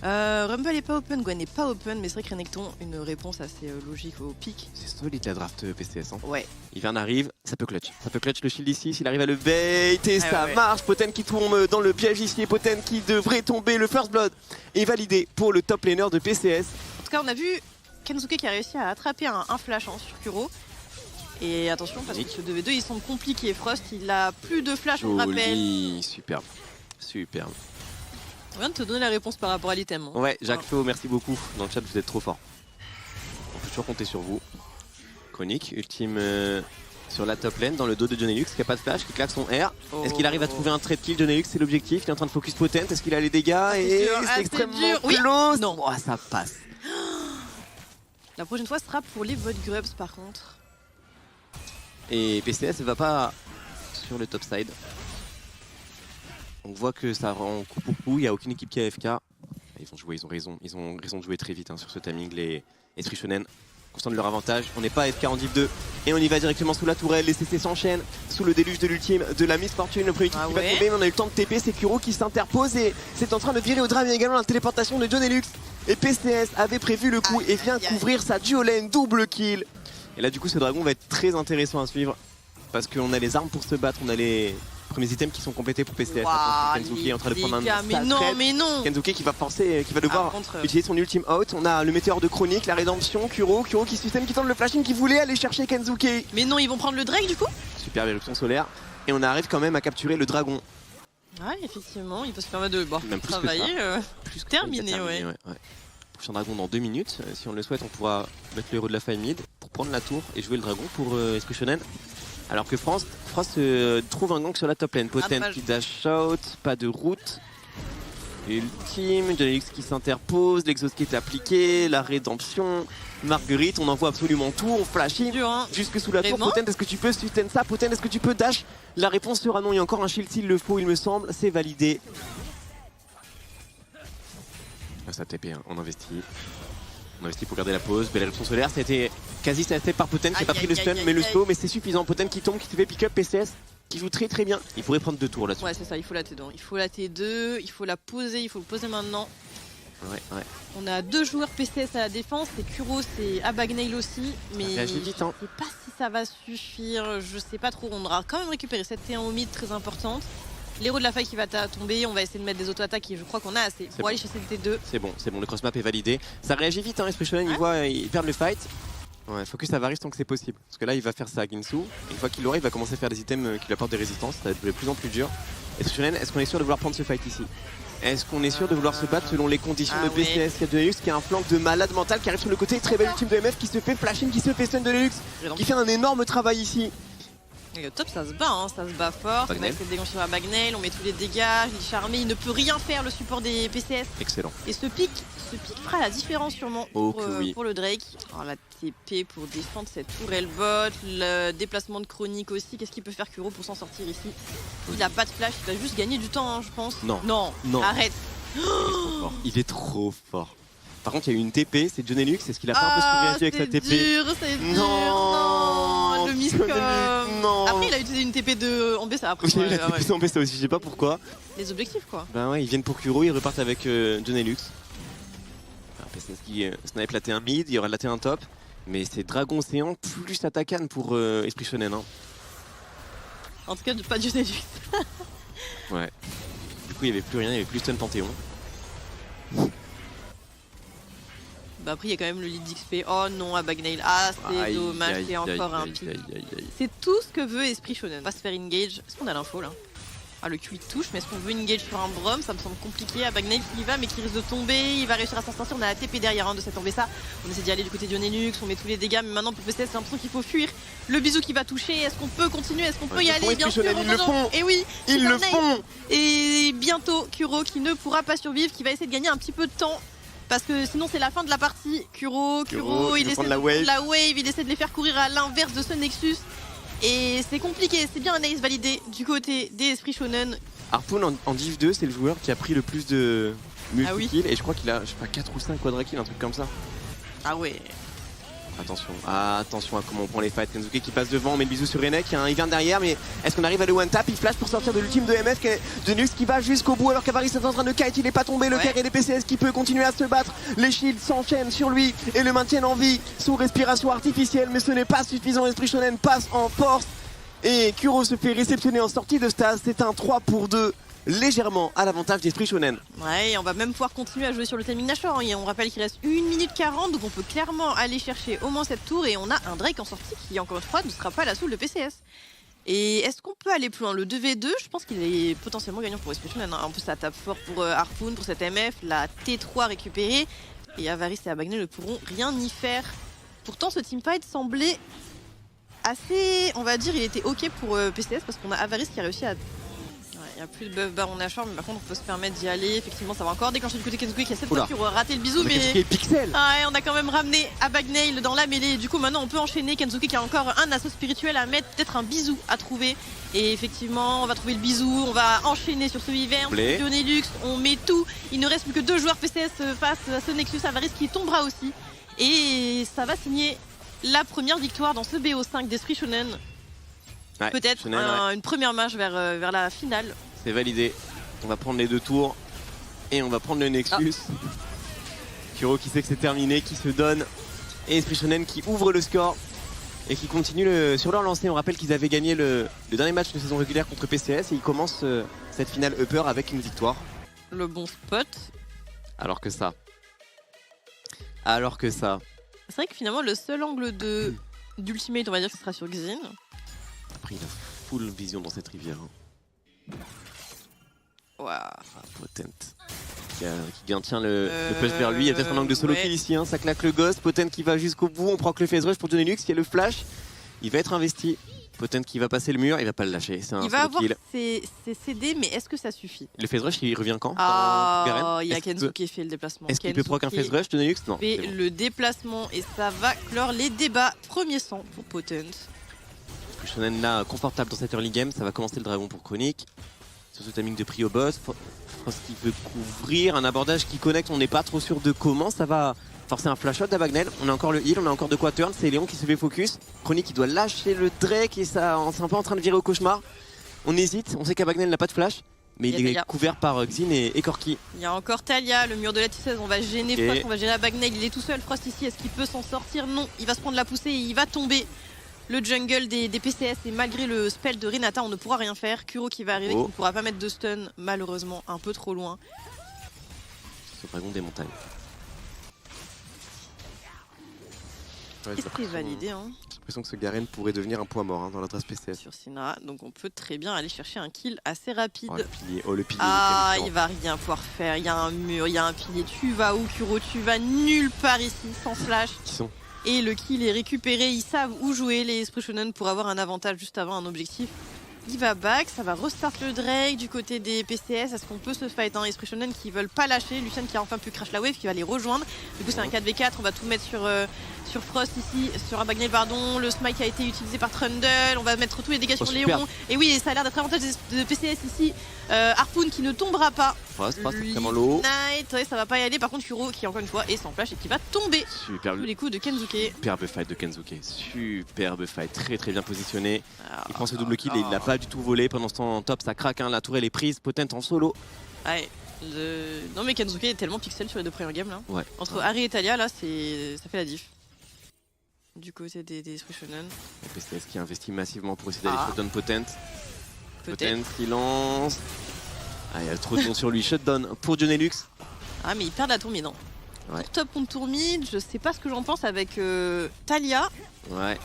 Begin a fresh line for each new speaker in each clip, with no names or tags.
Rumble est pas open, Gwen n'est pas open, mais c'est vrai que Renekton, une réponse assez logique au pic.
C'est solide la draft PCS. Hein.
Ouais.
Ivern arrive, ça peut clutch. Ça peut clutch le shield ici, s'il arrive à le bait, et ça
ouais.
marche. Poten qui tombe dans le piège ici, et Poten qui devrait tomber. Le first blood est validé pour le top laner de PCS.
En tout cas, on a vu Kensuke qui a réussi à attraper un flash sur Kuro. Et attention, parce que ce 2v2, ils sont compliqués. Frost, il a plus de flash, on rappelle.
Superbe, superbe.
On vient de te donner la réponse par rapport à l'item. Hein.
Ouais, Jacques Flo, merci beaucoup. Dans le chat, vous êtes trop fort. On peut toujours compter sur vous. Chronique, ultime sur la top lane, dans le dos de Jonelux, qui a pas de flash, qui claque son R. Est-ce qu'il arrive à trouver un trade kill? Jonelux, c'est l'objectif. Il est en train de focus Potent. Est-ce qu'il a les dégâts? Et c'est extrêmement close.
Non.
Oh, ça passe.
La prochaine fois, ce sera pour les votes Grubs, par contre.
Et PCS ne va pas sur le top side. On voit que ça rend coup pour coup, il n'y a aucune équipe qui a AFK. Ils vont jouer, ils ont raison de jouer très vite sur ce timing, les Esprit Shonen. Constant de leur avantage, on n'est pas AFK en div 2 et on y va directement sous la tourelle, les CC s'enchaînent sous le déluge de l'ultime de la Miss Fortune, le premier équipe qui va tomber, mais on a eu le temps de TP, c'est Kuro qui s'interpose et c'est en train de virer au drame, il y a également la téléportation de Jonelux et PCS avait prévu le coup et vient couvrir sa duo lane, double kill. Et là du coup ce dragon va être très intéressant à suivre parce qu'on a les armes pour se battre, on a les premiers items qui sont complétés pour PCS. Kensuke est en train de prendre un
mais non.
Kensuke qui va forcer, qui va devoir utiliser son ultime out. On a le météore de Chronique, la rédemption, Kuro qui système, qui tente le flashing, qui voulait aller chercher Kensuke.
Mais non, ils vont prendre le Drake du coup.
Superbe éruption solaire. Et on arrive quand même à capturer le dragon.
Ouais, effectivement, il peut se permettre de
même plus
travailler.
Plus
terminé, ouais.
Prochain dragon dans 2 minutes. Si on le souhaite, on pourra mettre le héros de la faille mid pour prendre la tour et jouer le dragon pour Esprit Shonen. Alors que Frost trouve un gank sur la top lane. Potent qui dash out, pas de route. Ultime, Jonelux qui s'interpose, l'exoskate est appliqué, la rédemption. Marguerite, on envoie absolument tout, on flashing jusque sous la tour. Potent, est-ce que tu peux sustain ça? Potent, est-ce que tu peux dash? La réponse sera non, il y a encore un shield s'il le faut, il me semble, c'est validé. Ça TP, hein. On investit. On investit pour garder la pause. Belle éruption solaire, ça a été quasi staté par Potent qui n'a pas pris le stun, mais le slow, mais c'est suffisant. Potent qui tombe, qui se fait pick up, PCS qui joue très très bien. Il pourrait prendre 2 tours là-dessus.
Ouais, c'est ça, il faut la T2. Il faut la T2, il faut la poser, il faut le poser maintenant.
Ouais.
On a 2 joueurs PCS à la défense, c'est Kuro, c'est Abagnale aussi, mais je sais pas si ça va suffire, je sais pas trop. On aura quand même récupéré cette T1 au mid très importante. L'héros de la faille qui va tomber, on va essayer de mettre des auto-attaques et je crois qu'on a assez pour aller chercher le T2.
C'est bon, le cross-map est validé. Ça réagit vite, hein, Esprit Shonen, il perd le fight. Ouais, focus Avaris tant que c'est possible. Parce que là, il va faire ça à Ginsu. Une fois qu'il l'aura, il va commencer à faire des items qui lui apportent des résistances. Ça va être de plus en plus dur. Esprit Shonen, est-ce qu'on est sûr de vouloir prendre ce fight ici? Est-ce qu'on est sûr de vouloir se battre selon les conditions de PCS? Il y a Jonelux qui a un flank de malade mental qui arrive sur le côté. Très belle ultime de MF qui se fait flashing, qui se fait stun de Jonelux, qui fait un énorme travail ici.
Et au top, ça se bat, hein, ça se bat fort. On a essayé de dégonfler sur Abagnale, on met tous les dégâts, il est charmé, il ne peut rien faire, le support des PCS.
Excellent.
Et ce pic fera la différence sûrement pour le Drake. Alors la TP pour défendre cette tourelle bot, le déplacement de Chronique aussi. Qu'est-ce qu'il peut faire Kuro pour s'en sortir ici? Il a pas de flash, il va juste gagner du temps, hein, je pense. Non, arrête.
Il est trop fort. Par contre, il y a eu une TP, c'est Jonelux. Est-ce qu'il a pas un peu survécu avec sa TP?
C'est dur, non, le miscom. Après, il a utilisé une TP en B, ça après.
Oui, il a TP en B, ça aussi, je sais pas pourquoi.
Les objectifs, quoi.
Ben ouais, ils viennent pour Kuro, ils repartent avec Jonelux. PCS qui snipe la T1 mid, il y aura la T1 top. Mais c'est Dragon Océan plus Atakan pour Esprit Shonen. Hein.
En tout cas, pas de Jonelux.
Ouais. Du coup, il n'y avait plus rien, il n'y avait plus Stun Panthéon.
Bah après il y a quand même le lead d'XP. Oh non, Abagnale. Ah c'est dommage, c'est encore un pic. C'est tout ce que veut Esprit Shonen. On va se faire engage. Est-ce qu'on a l'info là? Ah le Q il touche, mais est-ce qu'on veut engage sur un Brom? Ça me semble compliqué. Abagnale qui y va mais qui risque de tomber. Il va réussir à s'en sortir. On a la TP derrière de cette tomber ça. On essaie d'y aller du côté de Jonelux, on met tous les dégâts, mais maintenant pour PCS c'est l'impression qu'il faut fuir. Le bisou qui va toucher. Est-ce qu'on peut continuer? Est-ce qu'on peut y aller? Bien sûr,
ils le font.
Et oui,
ils le font.
Et bientôt Kuro qui ne pourra pas survivre, qui va essayer de gagner un petit peu de temps. Parce que sinon c'est la fin de la partie. Kuro il essaie de prendre la wave, il essaie de les faire courir à l'inverse de ce Nexus. Et c'est compliqué, c'est bien un ace validé du côté des Esprits Shonen.
Harpoon en Div 2, c'est le joueur qui a pris le plus de multi-kills. Et je crois qu'il a, je sais pas, 4 ou 5 quadra-kills, un truc comme ça.
Ah ouais.
Attention à comment on prend les fights. Kensuke qui passe devant, on met le bisou sur Renek, il vient derrière, mais est-ce qu'on arrive à le one tap? Il flash pour sortir de l'ultime de MF, de Nux qui va jusqu'au bout alors qu'Avaris est en train de kite, il n'est pas tombé, le KR et les PCS qui peut continuer à se battre. Les shields s'enchaînent sur lui et le maintiennent en vie sous respiration artificielle, mais ce n'est pas suffisant. Esprit Shonen passe en force et Kuro se fait réceptionner en sortie de stade. C'est un 3 pour 2. Légèrement à l'avantage d'Esprit Shonen.
Ouais, et on va même pouvoir continuer à jouer sur le timing Nashor. Et on rappelle qu'il reste 1 minute 40, donc on peut clairement aller chercher au moins cette tour. Et on a un Drake en sortie qui, encore une fois, ne sera pas à la soul de PCS. Et est-ce qu'on peut aller plus loin? Le 2v2, je pense qu'il est potentiellement gagnant pour Esprit Shonen. En plus, ça tape fort pour Harpoon, pour cette MF, la T3 récupérée. Et Avaris et Abagnale ne pourront rien y faire. Pourtant, ce teamfight semblait assez, on va dire, il était ok pour PCS parce qu'on a Avaris qui a réussi à... Il n'y a plus de buff Baron Nashor, mais par contre on peut se permettre d'y aller. Effectivement, ça va encore déclencher du côté Kensuke qui a cette fois qui aura raté le bisou, mais
pixel.
Ah ouais, on a quand même ramené Abagnale dans la mêlée. Du coup, maintenant on peut enchaîner. Kensuke qui a encore un assaut spirituel à mettre, peut-être un bisou à trouver. Et effectivement, on va trouver le bisou, on va enchaîner sur ce Wyvern, Dionelux, on met tout. Il ne reste plus que 2 joueurs PCS face à ce Nexus. Avaris qui tombera aussi. Et ça va signer la première victoire dans ce BO5 d'Esprit Shonen. Ouais, peut-être une première marche vers la finale.
C'est validé. On va prendre les 2 tours et on va prendre le Nexus. Kuro qui sait que c'est terminé, qui se donne. Et Esprit Shonen qui ouvre le score et qui continue sur leur lancée. On rappelle qu'ils avaient gagné le dernier match de saison régulière contre PCS et ils commencent cette finale upper avec une victoire.
Le bon spot.
Alors que ça.
C'est vrai que finalement le seul angle d'ultimate, on va dire que ce sera sur Xin.
Après il a full vision dans cette rivière.
Wow.
Potent qui tient le push vers lui. Il y a peut-être un angle de solo kill ici, ça claque le ghost. Potent qui va jusqu'au bout, on prend que le phase rush pour Dionelux. Il y a le flash, il va être investi. Potent qui va passer le mur, il va pas le lâcher. C'est un
il va avoir
kill.
ses CD, mais est-ce que ça suffit?
Le phase rush il revient quand?
Il y a Kensuke qui fait le déplacement.
Est-ce qu'il peut proc un phase rush? Dionelux non.
Fait le déplacement et ça va clore les débats. Premier sang pour Potent.
Shonen là confortable dans cette early game, ça va commencer le dragon pour Chronique. Sur ce timing de prio boss, Frost qui veut couvrir, un abordage qui connecte, on n'est pas trop sûr de comment, ça va forcer un flash shot d'Abagnale. On a encore le heal, on a encore de quoi turn, c'est Léon qui se fait focus. Chronique qui doit lâcher le Drake et ça, c'est un peu en train de virer au cauchemar. On hésite, on sait qu'Abagnale n'a pas de flash, mais il est couvert par Xin et Corki.
Il y a encore Talia, le mur de la tisseuse, on va gêner Frost, on va gêner Abagnale, il est tout seul Frost ici, est-ce qu'il peut s'en sortir? Non, il va se prendre la poussée et il va tomber. Le jungle des PCS et malgré le spell de Renata on ne pourra rien faire. Kuro qui va arriver qui ne pourra pas mettre de stun malheureusement un peu trop loin.
Ce dragon des montagnes.
Ouais, c'est validé hein.
J'ai l'impression que ce Garen pourrait devenir un point mort dans l'adresse PCS.
Sur Sina, donc on peut très bien aller chercher un kill assez rapide.
Le pilier.
Il va rien pouvoir faire, il y a un mur, il y a un pilier. Tu vas où Kuro? Tu vas nulle part ici sans flash.
Qui sont
et le kill est récupéré, ils savent où jouer les Esprit Shonen pour avoir un avantage juste avant un objectif. Il va back, ça va restart le Drake du côté des PCS. Est-ce qu'on peut se fight hein? Esprit Shonen qui veulent pas lâcher, Lucian qui a enfin pu crash la wave, qui va les rejoindre. Du coup c'est un 4v4, on va tout mettre sur Frost ici, sur Abagnale pardon. Le smite a été utilisé par Trundle, on va mettre tous les dégâts sur Léon. Et oui, ça a l'air d'être avantage de PCS ici. Harpoon qui ne tombera pas.
Frost vraiment low.
Ouais, ça va pas y aller. Par contre Kuro qui encore une fois est sans flash et qui va tomber.
Super.
Tous les coups de Kensuke.
Superbe fight de Kensuke. Superbe fight. Très bien positionné. Il prend ce double kill et il l'a pas du tout volé. Pendant ce temps en top ça craque. La tourelle est prise. Potent en solo.
Ouais. Non mais Kensuke est tellement pixel sur les 2 premières games là.
Ouais.
Entre Harry et Talia là ça fait la diff. Du côté des Esprit Shonen.
PCS qui investit massivement pour essayer d'aller shutdown Potent.
Potent
qui lance. Il y a trop de monde sur lui. Shutdown pour Dionelux.
Ah mais il perd la tour mid. Pour top contre tour mid, je sais pas ce que j'en pense avec Talia.
Ouais.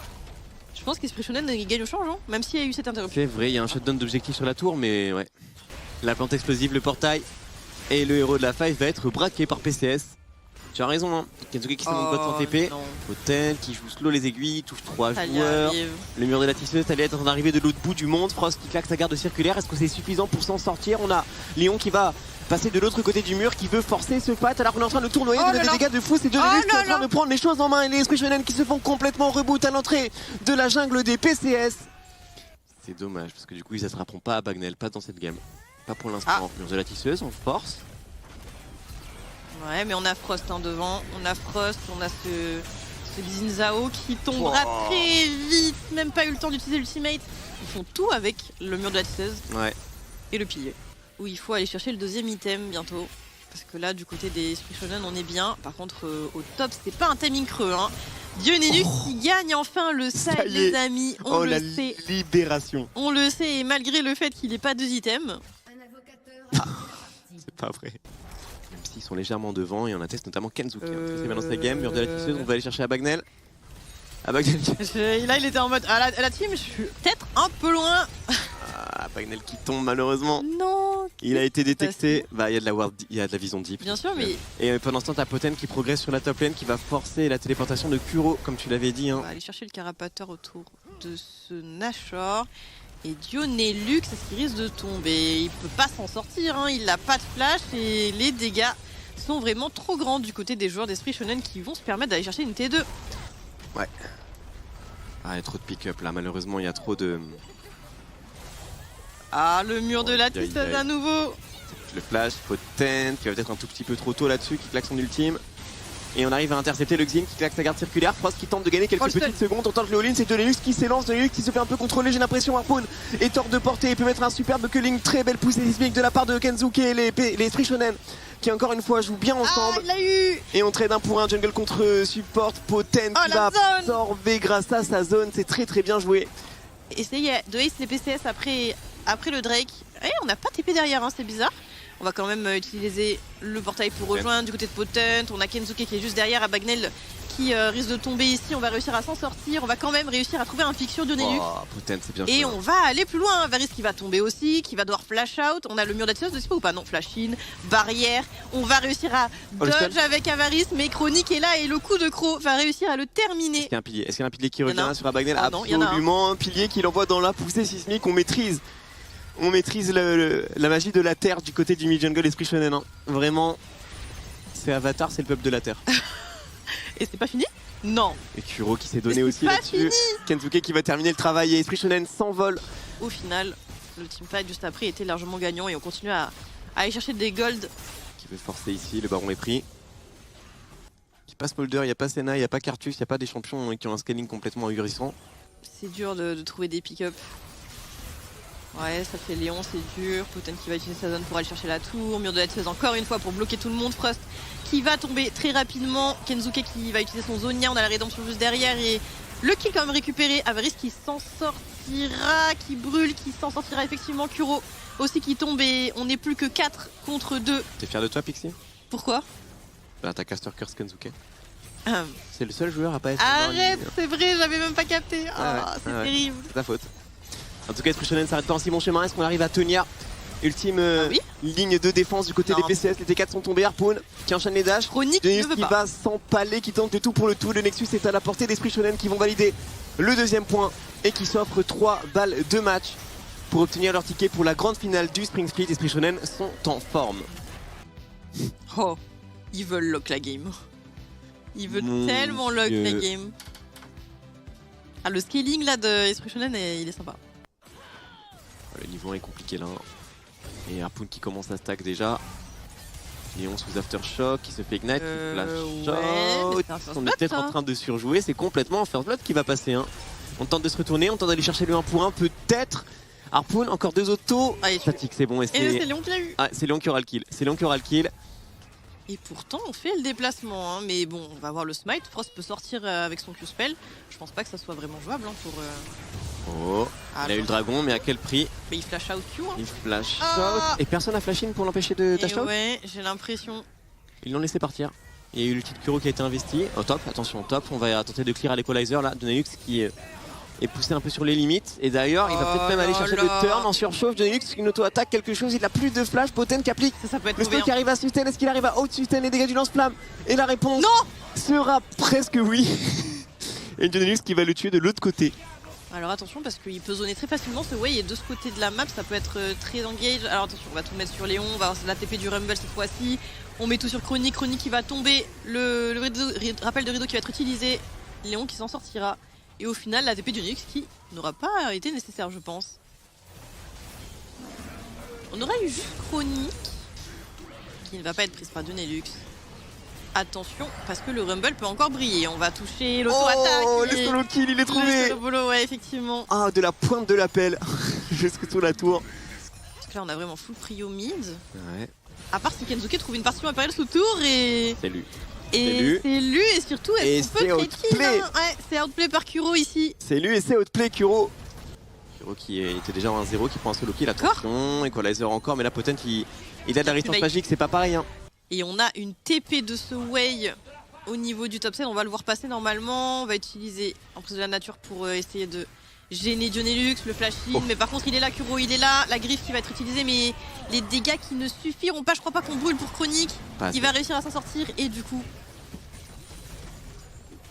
Je pense qu'Esprit Shonen il gagne au change, hein, même s'il y a eu cette interruption.
C'est vrai, il y a un shutdown d'objectif sur la tour, mais ouais. La plante explosive, le portail. Et le héros de la five va être braqué par PCS. Tu as raison, hein. Kensuke qui se monte sans TP. Potent qui joue slow les aiguilles, touche 3 joueurs. Le mur de la tisseuse, Talia est en train d'arriver de l'autre bout du monde. Frost qui claque sa garde circulaire. Est-ce que c'est suffisant pour s'en sortir? On a Léon qui va passer de l'autre côté du mur, qui veut forcer ce fight alors qu'on est en train de tournoyer, de mettre des dégâts de fou. C'est Dionelux qui est en train de prendre les choses en main et les Esprit Shonen qui se font complètement reboot à l'entrée de la jungle des PCS. C'est dommage parce que du coup ils s'attraperont pas à Abagnale, pas dans cette game. Pas pour l'instant. Mur de la tisseuse, on force. Ouais,
mais on a Frost devant, on a Frost, on a C'est Xin Zhao qui tombera très vite, même pas eu le temps d'utiliser l'ultimate. Ils font tout avec le mur de la tisseuse et le pilier. Où il faut aller chercher le deuxième item bientôt. Parce que là, du côté des Esprit Shonen, on est bien. Par contre, au top, c'est pas un timing creux. Hein. Dionelux qui gagne enfin le side, les amis. On le sait.
Libération.
On le sait, et malgré le fait qu'il n'ait pas 2 items.
C'est pas vrai. Même s'ils sont légèrement devant, et on atteste notamment Kenzuke. C'est maintenant sa game, mur de la tisseuse, on va aller chercher Abagnale. Abagnale.
Là, il était en mode à la team, je suis peut-être un peu loin.
Abagnale qui tombe malheureusement.
Non.
Il a été détecté. Bah, il y a de la vision deep.
Bien sûr, mais.
Et pendant ce temps, t'as Poten qui progresse sur la top lane, qui va forcer la téléportation de Kuro, comme tu l'avais dit. Hein.
On va aller chercher le carapateur autour de ce Nashor. Et Dionelux, c'est ce qui risque de tomber. Il peut pas s'en sortir, hein. Il n'a pas de flash et les dégâts sont vraiment trop grands du côté des joueurs d'Esprit Shonen qui vont se permettre d'aller chercher une T2.
Ouais. Ah, il y a trop de pick-up là, malheureusement, il y a trop de.
Ah, le mur de la tisseuse à nouveau.
Le flash, Poten qui va peut-être un tout petit peu trop tôt là-dessus, qui claque son ultime. Et on arrive à intercepter le Xin qui claque sa garde circulaire. Frost qui tente de gagner quelques petites secondes. On tente le all-in, c'est Dionelux qui s'élance. Dionelux qui se fait un peu contrôler, j'ai l'impression. Harpoon est hors de portée. Il peut mettre un superbe culling. Très belle poussée sismique de la part de Kenzuke et les Esprit Shonen qui encore une fois jouent bien ensemble.
Il l'a eu.
Et on trade 1 pour 1 jungle contre support. Poten qui va absorber grâce à sa zone. C'est très très bien joué.
Essayez de ace les PCS après le Drake. Et on n'a pas TP derrière, hein, c'est bizarre. On va quand même utiliser le portail pour rejoindre du côté de Potent. On a Kenzuke qui est juste derrière, Abagnale qui risque de tomber ici. On va réussir à s'en sortir. On va quand même réussir à trouver un pic sur Dionelux.
Potent, c'est bien.
Et on va aller plus loin. Varys qui va tomber aussi, qui va devoir flash out. On a le mur d'attirance de ou pas? Non, flash in, barrière. On va réussir à dodge avec Avaris, mais Chronique est là et le coup de croc va réussir à le terminer.
Est-ce qu'il y a un pilier qui revient sur Abagnale?
Absolument,
un pilier qui l'envoie dans la poussée sismique. On maîtrise la magie de la terre du côté du mid-jungle Esprit Shonen. Hein. Vraiment, c'est Avatar, c'est le peuple de la terre.
Et c'est pas fini? Non.
Et Kuro qui s'est donné aussi là-dessus. Kenzuke qui va terminer le travail et Esprit Shonen s'envole.
Au final, le teamfight juste après était largement gagnant et on continue à aller chercher des golds.
Qui veut forcer ici, le baron est pris. Il n'y a pas Smolder, il n'y a pas Senna, il n'y a pas Cartus, il n'y a pas des champions qui ont un scaling complètement ahurissant.
C'est dur de trouver des pick-up. Ouais, ça fait Léon, c'est dur. Poten qui va utiliser sa zone pour aller chercher la tour. Mur de la tisseuse encore une fois pour bloquer tout le monde. Frost qui va tomber très rapidement. Kenzuke qui va utiliser son Zonia. On a la rédemption juste derrière et le kill quand même récupéré. Avaris qui s'en sortira, qui brûle, qui s'en sortira effectivement. Kuro aussi qui tombe et on n'est plus que 4 contre 2.
T'es fier de toi, Pixie?
Pourquoi?
Bah, t'as caster curse Kenzuke. C'est le seul joueur à pas être.
Arrête, c'est vrai, j'avais même pas capté. C'est terrible.
C'est ta faute. En tout cas, Esprit Shonen s'arrête pas en si bon chemin. Est-ce qu'on arrive à tenir ultime ligne de défense du côté des PCS? Les T4 sont tombés. Harpoon qui enchaîne les dashs.
Chronique
qui va s'empaler, qui tente le tout pour le tout. Le Nexus est à la portée d'Esprit Shonen qui vont valider le deuxième point et qui s'offrent 3 balles de match pour obtenir leur ticket pour la grande finale du Spring Split. Esprit Shonen sont en forme.
Oh, ils veulent lock la game. Ils veulent tellement lock la game. Ah, le scaling là de Esprit Shonen, il est sympa.
Le niveau 1 est compliqué là. Et Harpoon qui commence à stack déjà. Léon sous Aftershock qui se fait ignite, qui flash out. On est peut-être en train de surjouer, c'est complètement First Blood qui va passer. Hein. On tente de se retourner, on tente d'aller chercher le 1 pour 1 peut-être. Harpoon, encore 2 autos. Statique, c'est bon. Et
c'est Léon qui l'a eu.
Ah, c'est Léon qui aura le kill. C'est Léon qui aura le kill.
Et pourtant on fait le déplacement, hein. Mais bon, on va voir le smite. Frost peut sortir avec son Q-spell. Je pense pas que ça soit vraiment jouable hein, pour...
Oh, il a eu le dragon, mais à quel prix?
Mais il flash out Q. Hein.
Il flash out. Et personne n'a flash in pour l'empêcher de dash out?
Ouais, j'ai l'impression.
Ils l'ont laissé partir. Il y a eu le petit Kuro qui a été investi. Au top, attention, top. On va tenter de clear à l'équalizer là. Dionelux qui est poussé un peu sur les limites. Et d'ailleurs, il va peut-être même aller chercher le turn en surchauffe. Dionelux, une auto-attaque, quelque chose. Il a plus de flash. Poten qui applique.
Ça peut être
le stun qui arrive à sustain. Est-ce qu'il arrive à out-sustain les dégâts du lance-flamme? Et la réponse sera presque oui. Et Dionelux qui va le tuer de l'autre côté.
Alors attention parce qu'il peut zoner très facilement ce way et de ce côté de la map ça peut être très engage. Alors attention, on va tout mettre sur Léon, on va avoir la TP du Rumble cette fois-ci. On met tout sur Chronique, Chronique qui va tomber, le rappel de rideau qui va être utilisé, Léon qui s'en sortira. Et au final la TP du Nix qui n'aura pas été nécessaire je pense. On aura eu juste Chronique qui ne va pas être prise par Dionelux. Attention, parce que le Rumble peut encore briller. On va toucher l'auto-attaque.
Oh, le solo kill, il est trouvé.
Le solo bolo, ouais, effectivement.
Ah, de la pointe de l'appel jusque sous la tour.
Parce que là, on a vraiment full prio mid.
Ouais.
À part si Kensuke trouve une partition impériale sous tour et...
C'est lui.
Et c'est lui et surtout, est-ce qu'on peut trade kill hein? Ouais, c'est outplay par Kuro ici.
C'est lui et c'est outplay Kuro. Kuro qui était déjà en 1-0, qui prend un solo kill, attention. Equalizer encore, mais là Potent il a de la résistance magique, c'est pas pareil. Hein.
Et on a une TP de ce Wei au niveau du top 7, on va le voir passer normalement. On va utiliser Empreinte de la Nature pour essayer de gêner Dionelux, le flash in. Mais par contre il est là, Kuro il est là, la griffe qui va être utilisée, mais les dégâts qui ne suffiront pas. Je crois pas qu'on brûle pour Chronique. Il va réussir à s'en sortir et du coup...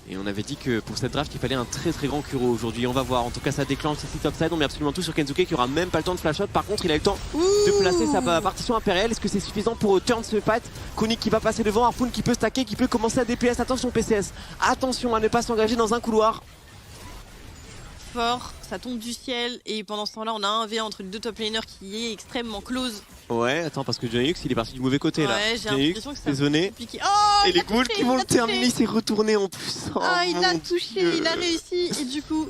Et on avait dit que pour cette draft il fallait un très très grand Kuro aujourd'hui, on va voir. En tout cas ça déclenche ici topside, on met absolument tout sur Kensuke qui aura même pas le temps de flash out. Par contre il a eu le temps de placer sa partition impériale. Est-ce que c'est suffisant pour turn ce fight? Chronique qui va passer devant, Harpoon qui peut stacker, qui peut commencer à DPS. Attention PCS, attention à ne pas s'engager dans un couloir.
Fort, ça tombe du ciel et pendant ce temps là on a un V1 entre les deux top laners qui est extrêmement close.
Ouais, attends parce que Dionelux il est parti du mauvais côté là.
Ouais, j'ai l'impression que c'est compliqué.
Oh, et les ghouls qui vont le terminer, c'est retourné en plus. Oh,
il a touché, il a réussi et du coup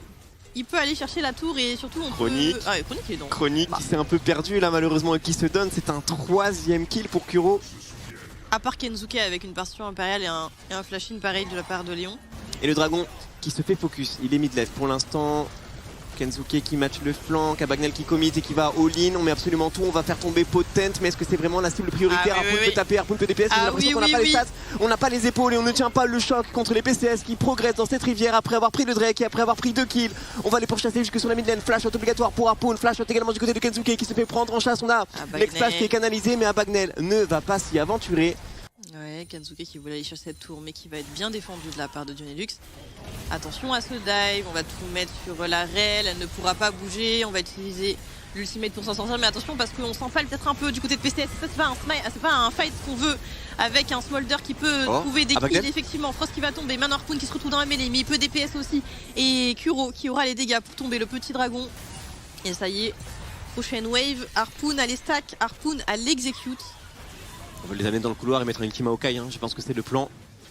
il peut aller chercher la tour et surtout on
Chronique.
peut... Ah, Chronique il est dans.
Chronique qui s'est un peu perdu là malheureusement et qui se donne, c'est un 3e kill pour Kuro.
À part Kensuke avec une partition impériale et un flash-in pareil de la part de Léon.
Et le dragon qui se fait focus, il est mid-left pour l'instant. Kensuke qui match le flanc, Abagnale qui commit et qui va all-in, on met absolument tout, on va faire tomber Potent, mais est-ce que c'est vraiment la cible prioritaire? Harpoon peut taper, Harpoon peut DPS, on a l'impression qu'on n'a pas les stats, on n'a pas les épaules et on ne tient pas le choc contre les PCS qui progressent dans cette rivière après avoir pris le Drake et après avoir pris 2 kills. On va les pourchasser jusque sur la mid lane, flash out obligatoire pour Harpoon, flash out également du côté de Kensuke qui se fait prendre en chasse, on a l'expage qui est canalisé mais Abagnale ne va pas s'y aventurer.
Ouais, Kensuke qui voulait aller chercher cette tour mais qui va être bien défendu de la part de Dionelux. Attention à ce dive, on va tout mettre sur la rail, elle ne pourra pas bouger, on va utiliser l'ultimate pour s'en sortir, mais attention parce qu'on s'empale peut-être un peu du côté de PCS, c'est pas un fight qu'on veut avec un Smolder qui peut trouver des kills, effectivement, Frost qui va tomber, maintenant Harpoon qui se retrouve dans la mêlée, mais il peut DPS aussi, et Kuro qui aura les dégâts pour tomber le petit dragon, et ça y est, prochaine wave, Harpoon à les stack, Harpoon à l'execute.
On va les amener dans le couloir et mettre un ultime à Hawkeye, hein. Je pense que c'est le plan.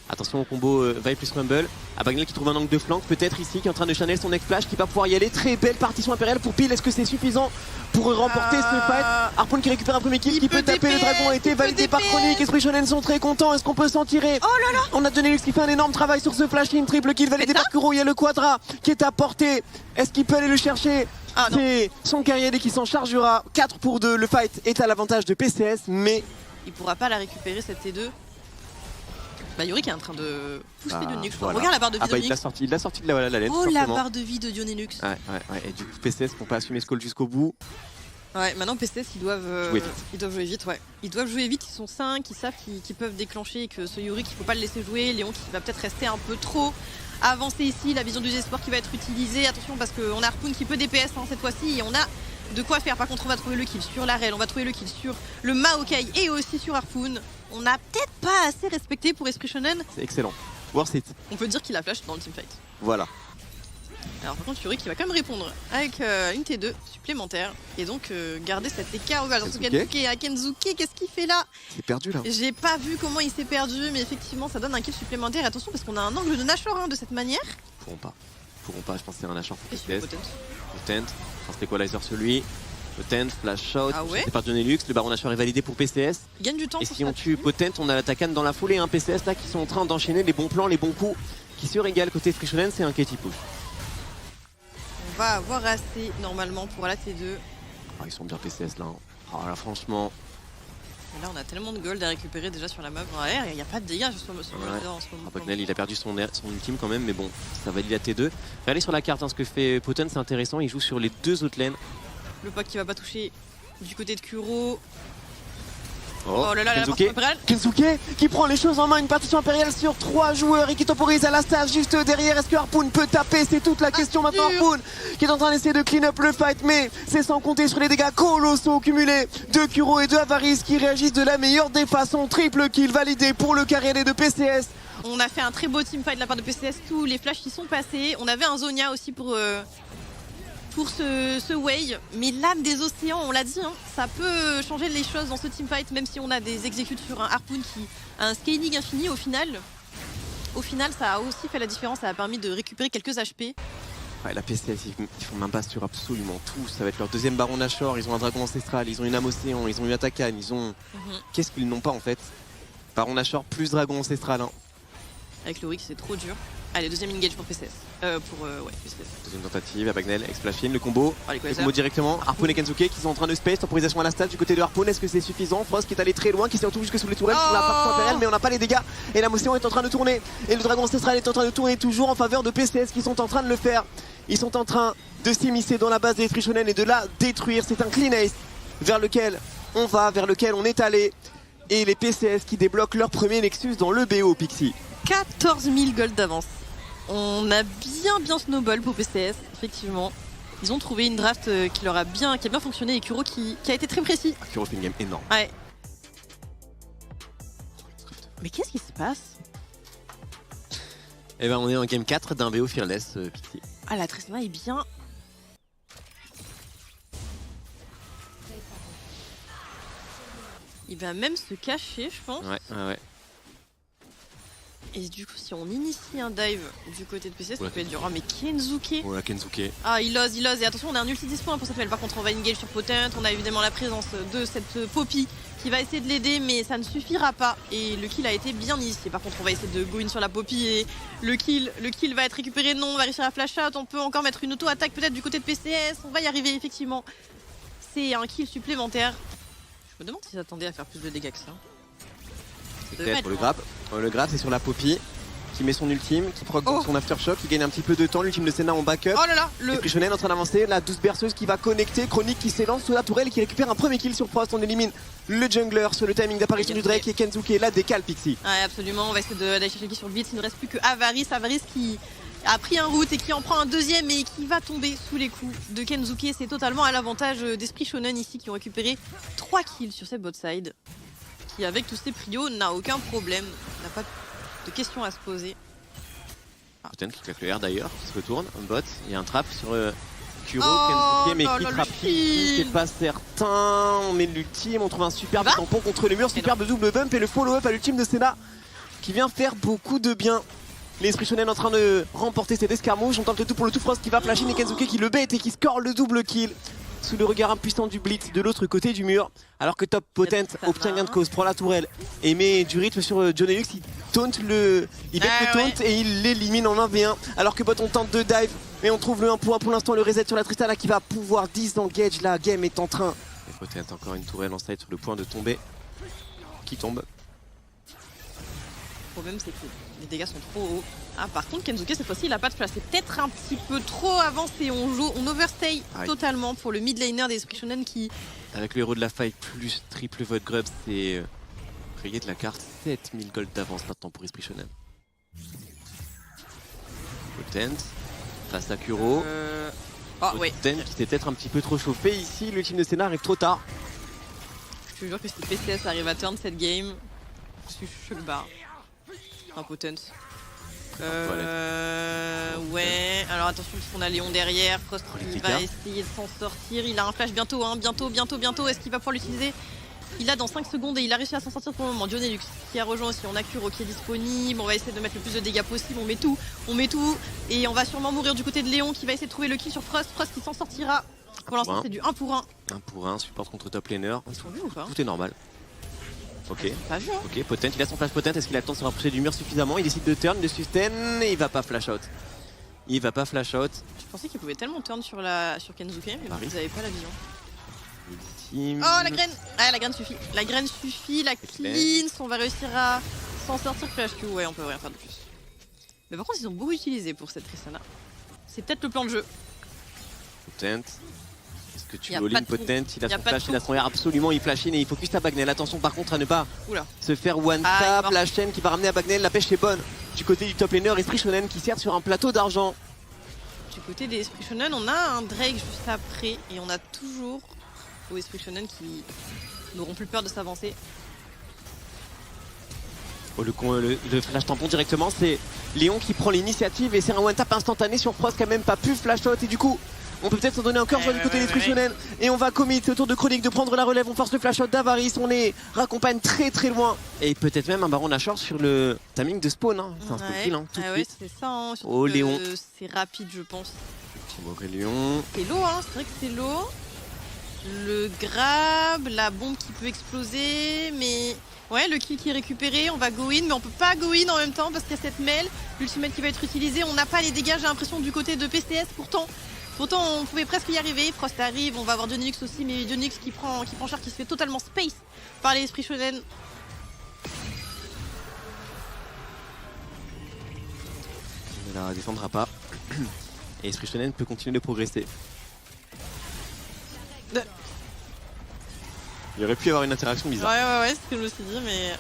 Attention au combo Vi plus Rumble. Abagnale qui trouve un angle de flanc, peut-être ici, qui est en train de channel son next-flash, qui va pouvoir y aller. Très belle partition impériale pour Pile. Est-ce que c'est suffisant pour remporter ce fight? Harpoon qui récupère un premier kill, qui peut taper. Le dragon a été validé par Chronique. Esprit Shonen sont très contents. Est-ce qu'on peut s'en tirer?
Oh là là!
On a Dionelux qui fait un énorme travail sur ce flash-in. Triple kill validé par Kuro. Il y a le Quadra qui est à portée. Est-ce qu'il peut aller le chercher? C'est son guerrier qui s'en chargera. 4 pour 2. Le fight est à l'avantage de PCS, mais
il pourra pas la récupérer cette T2. Bah Yorick est en train de pousser Dionelux.
Voilà.
Regarde la barre de vie de
Dionelux. Il l'a sorti de la laine.
Oh la barre de vie de Dionelux.
Ouais. Et du coup PCS pour pas assumer ce call jusqu'au bout.
Ouais, maintenant PCS ils doivent jouer vite, ouais. Ils doivent jouer vite, ils sont 5, ils savent qu'ils peuvent déclencher et que ce Yorick il faut pas le laisser jouer. Léon qui va peut-être rester un peu trop avancé ici, la vision du désespoir qui va être utilisée. Attention parce qu'on a Harpoon qui peut DPS cette fois-ci et on a de quoi faire. Par contre on va trouver le kill sur la rail, on va trouver le kill sur le Maokai et aussi sur Harpoon. On n'a peut-être pas assez respecté pour Esprit Shonen.
C'est excellent. Worth it.
On peut dire qu'il a flash dans le teamfight.
Voilà.
Alors par contre Yorick qui va quand même répondre avec une T2 supplémentaire et donc garder cet écart. Kensuke, qu'est-ce qu'il fait là?
C'est perdu là.
J'ai pas vu comment il s'est perdu mais effectivement ça donne un kill supplémentaire. Attention parce qu'on a un angle de Nashor de cette manière.
Pourront pas, je pense que c'est un Nashor pour PCS. Potent, transfer equalizer celui. Potent, flash out, c'est par Dionelux, le Baron Nashor est validé pour PCS.
Il gagne du temps.
Et si on tue Potent, on a l'attaquant dans la foulée, un PCS là qui sont en train d'enchaîner les bons plans, les bons coups qui se régalent côté Esprit Shonen, c'est un Katie push.
On va avoir assez normalement pour la T2.
Ils sont bien PCS là. Là franchement.
Et là on a tellement de gold à récupérer déjà sur la map. Il n'y a pas de dégâts sur le Mulder en ce moment.
Abagnale il a perdu son ultime quand même, mais bon, ça valide la T2. Regardez sur la carte, ce que fait Potent c'est intéressant, il joue sur les 2 autres lanes.
Le pack qui va pas toucher du côté de Kuro.
Oh
là là,
Kensuke qui prend les choses en main, une partition impériale sur 3 joueurs et qui temporise à la stage juste derrière. Est-ce que Harpoon peut taper? C'est toute la question maintenant. Harpoon qui est en train d'essayer de clean up le fight, mais c'est sans compter sur les dégâts colossaux cumulés de Kuro et de Avarice qui réagissent de la meilleure des façons. Triple kill validé pour le carré de PCS.
On a fait un très beau teamfight de la part de PCS, tous les flashs qui sont passés. On avait un Zonia aussi pour pour ce Wei. Mais l'âme des océans, on l'a dit, hein, ça peut changer les choses dans ce teamfight, même si on a des exécutes sur un Harpoon qui a un scaling infini au final. Au final, ça a aussi fait la différence, ça a permis de récupérer quelques HP.
Ouais, la PCS, ils font main basse sur absolument tout. Ça va être leur deuxième Baron Nashor, ils ont un Dragon Ancestral, ils ont une âme océan, ils ont une Atakan, ils ont... Qu'est-ce qu'ils n'ont pas en fait? Baron Nashor plus Dragon Ancestral. Hein.
Avec le Rick, c'est trop dur. Allez, deuxième engage pour PCS. Ouais, PCS.
Deuxième tentative, Abagnale, Explafine, le combo.
Allez,
le combo directement. Harpoon et Kensuke qui sont en train de space, temporisation à la stade du côté de Harpoon. Est-ce que c'est suffisant? Frost qui est allé très loin, qui s'est retrouvé jusque sous les tourelles sur la partie impériale, mais on n'a pas les dégâts. Et la motion est en train de tourner. Et le Dragon Ancestral est en train de tourner toujours en faveur de PCS qui sont en train de le faire. Ils sont en train de s'immiscer dans la base des Shonen et de la détruire. C'est un clean ace vers lequel on va, vers lequel on est allé. Et les PCS qui débloquent leur premier Nexus dans le BO, Pixie.
14 000 gold d'avance. On a bien snowball pour PCS, effectivement. Ils ont trouvé une draft qui a bien fonctionné et Kuro qui a été très précis.
Kuro fait une game énorme.
Ouais. Mais qu'est-ce qui se passe?
Eh ben on est en game 4 d'un BO Fearless, Pixie.
Ah, la Tristana est bien. Il va même se cacher, je pense.
Ouais.
Et du coup, si on initie un dive du côté de PC, ça peut être dur. Oh, mais Kensuke.
Oh la Kensuke.
Ah, il ose. Et attention, on a un ulti dispo pour cette duel. Par contre, on va engage sur Potent. On a évidemment la présence de cette Poppy qui va essayer de l'aider, mais ça ne suffira pas. Et le kill a été bien initié. Par contre, on va essayer de go in sur la Poppy et le kill va être récupéré. Non, on va réussir à flash out. On peut encore mettre une auto-attaque peut-être du côté de PCS. On va y arriver, effectivement. C'est un kill supplémentaire. Je me demande s'ils attendaient à faire plus de dégâts que ça.
Peut-être pour le grab. Le grab, c'est sur la Poppy qui met son ultime, qui proc son aftershock, qui gagne un petit peu de temps. L'ultime de Senna en backup.
Oh là là,
le Shonen en train d'avancer. La douce berceuse qui va connecter. Chronique qui s'élance sous la tourelle et qui récupère un premier kill sur Frost. On élimine le jungler sur le timing d'apparition du Drake et Kensuke la décale, Pixie.
Ouais, absolument. On va essayer d'aller chercher le kill sur le beat. Il ne reste plus que Avaris. Avaris qui a pris un route et qui en prend un deuxième et qui va tomber sous les coups de Kensuke. C'est totalement à l'avantage d'Esprit Shonen ici qui ont récupéré 3 kills sur cette bot side. Qui avec tous ces prios n'a aucun problème. N'a pas de questions à se poser.
Potent qui claque le R d'ailleurs, qui se retourne, un bot, il y a un trap sur Kuro, Kensuke, mais qui trap, c'est pas certain. On met l'ultime, on trouve un superbe tampon contre le mur, superbe double bump et le follow-up à l'ultime de Senna qui vient faire beaucoup de bien. L'Esprit Shonen en train de remporter cette escarmouche, on tente le tout pour le tout Frost qui va flasher et Kensuke qui le bait et qui score le double kill. Sous le regard impuissant du Blitz de l'autre côté du mur, alors que Top Potent obtient gain de cause, prend la tourelle et met du rythme sur Johnny Lux, il bait le taunt et il l'élimine en 1v1, alors que Bot on tente de dive, mais on trouve le 1 pour 1 pour l'instant, le reset sur la Tristana qui va pouvoir disengage, la game est en train. Et Potent encore une tourelle en side sur le point de tomber, qui tombe.
Le problème c'est que les dégâts sont trop hauts. Ah, par contre Kensuke cette fois-ci il a pas de flash, c'est peut-être un petit peu trop avancé, on overstay totalement pour le mid laner des Esprit Shonen qui...
Avec le héros de la faille plus triple vote grub, c'est rayé de la carte, 7000 gold d'avance maintenant pour Esprit Shonen. Potent, face à Kuro. Potent qui s'est peut-être un petit peu trop chauffé ici, l'ultime de Senna arrive trop tard.
Je te jure que si PCS arrive à turn cette game, je suis choc barre. Un Potent. Ouais, alors attention parce qu'on a Léon derrière, Frost il va essayer de s'en sortir, il a un flash bientôt, bientôt, est-ce qu'il va pouvoir l'utiliser? Il a dans 5 secondes et il a réussi à s'en sortir pour le moment. Johnny Lux qui a rejoint aussi, on a Kuro qui est disponible, on va essayer de mettre le plus de dégâts possible, on met tout, et on va sûrement mourir du côté de Léon qui va essayer de trouver le kill sur Frost, qui s'en sortira. Pour l'instant c'est du 1 pour 1.
1 pour 1, support contre top laner,
ils sont vus ou pas?
Tout est normal. Ok,
ok,
Potent, il a son flash Potent, est-ce qu'il a le temps de se rapprocher du mur suffisamment? Il décide de turn, de sustain, et il va pas flash out. Je
pensais qu'il pouvait tellement turn sur Kensuke, mais vous n'avez pas la vision. Oh la graine! Ah la graine suffit. La cleanse, on va réussir à s'en sortir flash Q, ouais on peut rien faire de plus. Mais par contre ils ont beaucoup utilisé pour cette Tristana. C'est peut-être le plan de jeu.
Potent. Est-ce que tu all-in Potent? Il a son flash, il a son air absolument, il flash in et il focus à Abagnale. Attention par contre à ne pas se faire one tap. La chaîne qui va ramener Abagnale, la pêche est bonne. Du côté du top laner, Esprit Shonen qui sert sur un plateau d'argent.
Du côté des Esprit Shonen, on a un Drake juste après et on a toujours aux Esprit Shonen qui n'auront plus peur de s'avancer.
Oh, le flash tampon directement, c'est Léon qui prend l'initiative et c'est un one tap instantané sur Frost qui a même pas pu flash out et du coup On peut peut-être s'en donner encore du côté d'Esprit Shonen. Et on va commit au tour de Chronique de prendre la relève. On force le flash out d'Avarice. On les raccompagne très très loin. Et peut-être même un baron Nashor sur le timing de spawn. Hein. C'est un spawn kill tout de suite.
C'est ça. Hein.
Oh Léon.
C'est rapide, je pense.
Petit Aurélien.
C'est l'eau, hein. C'est vrai que c'est l'eau. Le grab, la bombe qui peut exploser. Mais ouais, le kill qui est récupéré. On va go in. Mais on peut pas go in en même temps parce qu'il y a cette mail. L'ultimate qui va être utilisé. On n'a pas les dégâts, j'ai l'impression, du côté de PCS. Pourtant, on pouvait presque y arriver. Frost arrive, on va avoir Dionix aussi, mais Dionix qui prend cher, qui se fait totalement space par les esprits shonen.
Il ne la défendra pas. Et Esprit Shonen peut continuer de progresser. Il aurait pu y avoir une interaction bizarre.
Ouais, c'est ce que je me suis dit, mais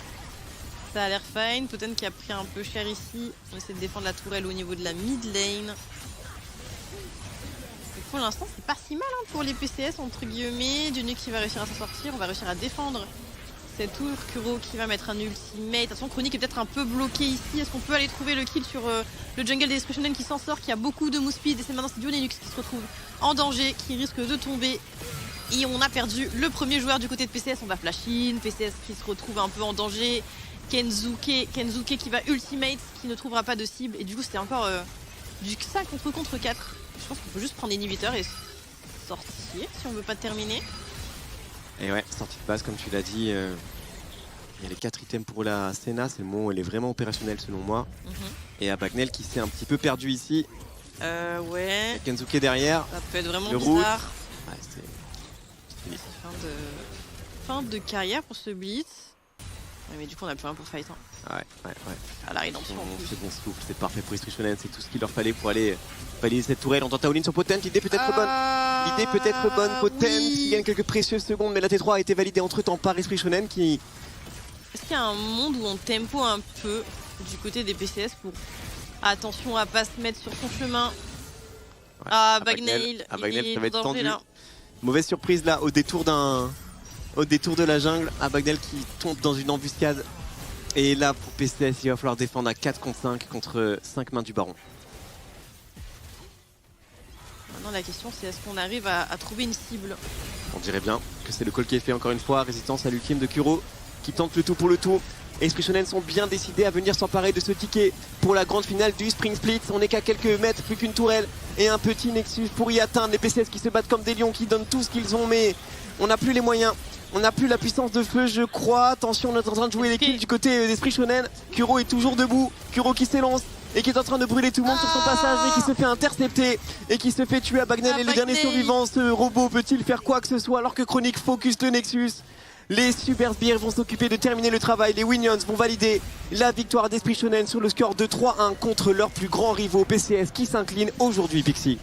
ça a l'air fine. Poten qui a pris un peu cher ici. On essaie de défendre la tourelle au niveau de la mid lane. Pour l'instant, c'est pas si mal hein, pour les PCS, entre guillemets. Dionix qui va réussir à s'en sortir. On va réussir à défendre cette tour. Kuro qui va mettre un ultimate. Attention, Chronique est peut-être un peu bloqué ici. Est-ce qu'on peut aller trouver le kill sur le jungle des Esprit Shonen qui s'en sort, qui a beaucoup de move speed. Et c'est maintenant Dionix qui se retrouve en danger, qui risque de tomber. Et on a perdu le premier joueur du côté de PCS. On va flash in. PCS qui se retrouve un peu en danger. Kenzuke qui va ultimate, qui ne trouvera pas de cible. Et du coup, c'était encore du 5 contre 4. Je pense qu'on peut juste prendre l'inhibiteur et sortir si on veut pas terminer.
Et ouais, sortie de base comme tu l'as dit. Il y a les 4 items pour la Senna, c'est le moment où elle est vraiment opérationnelle selon moi. Et Abagnale qui s'est un petit peu perdu ici.
Ouais.
Kenzuke derrière.
Ça peut être vraiment bizarre.
Ouais, c'est
fin de carrière pour ce blitz. Ouais, mais du coup on a plus rien pour fight. Hein.
Ouais.
À la rédemption.
C'est bon souffle, c'est parfait pour Esprit Shonen, c'est tout ce qu'il leur fallait pour aller valider cette tourelle. On tente all-in sur Potent, l'idée peut être bonne. L'idée peut être bonne, Potent qui gagne quelques précieuses secondes, mais la T3 a été validée entre temps par Esprit Shonen qui...
Est-ce qu'il y a un monde où on tempo un peu du côté des PCS pour attention à pas se mettre sur son chemin? Ouais, Abagnale, ça va être tendu. Là.
Mauvaise surprise là au détour de la jungle. Abagnale qui tombe dans une embuscade. Et là pour PCS il va falloir défendre à 4 contre 5 contre 5 mains du baron.
Maintenant la question c'est est-ce qu'on arrive à trouver une cible?
On dirait bien que c'est le call qui est fait encore une fois. Résistance à l'ultime de Kuro qui tente le tout pour le tout. Esprit Shonen sont bien décidés à venir s'emparer de ce ticket pour la grande finale du Spring Split. On n'est qu'à quelques mètres, plus qu'une tourelle et un petit Nexus pour y atteindre. Les PCS qui se battent comme des lions, qui donnent tout ce qu'ils ont, mais on n'a plus les moyens. On n'a plus la puissance de feu, je crois. Attention, on est en train de jouer l'équipe du côté d'Esprit Shonen. Kuro est toujours debout. Kuro qui s'élance et qui est en train de brûler tout le monde sur son passage et qui se fait intercepter et qui se fait tuer. Abagnale est le dernier survivant. Ce robot peut-il faire quoi que ce soit alors que Chronique focus le Nexus? Les Super Sbires vont s'occuper de terminer le travail. Les Winions vont valider la victoire d'Esprit Shonen sur le score de 3-1 contre leurs plus grands rivaux PCS qui s'inclinent aujourd'hui, Pixie.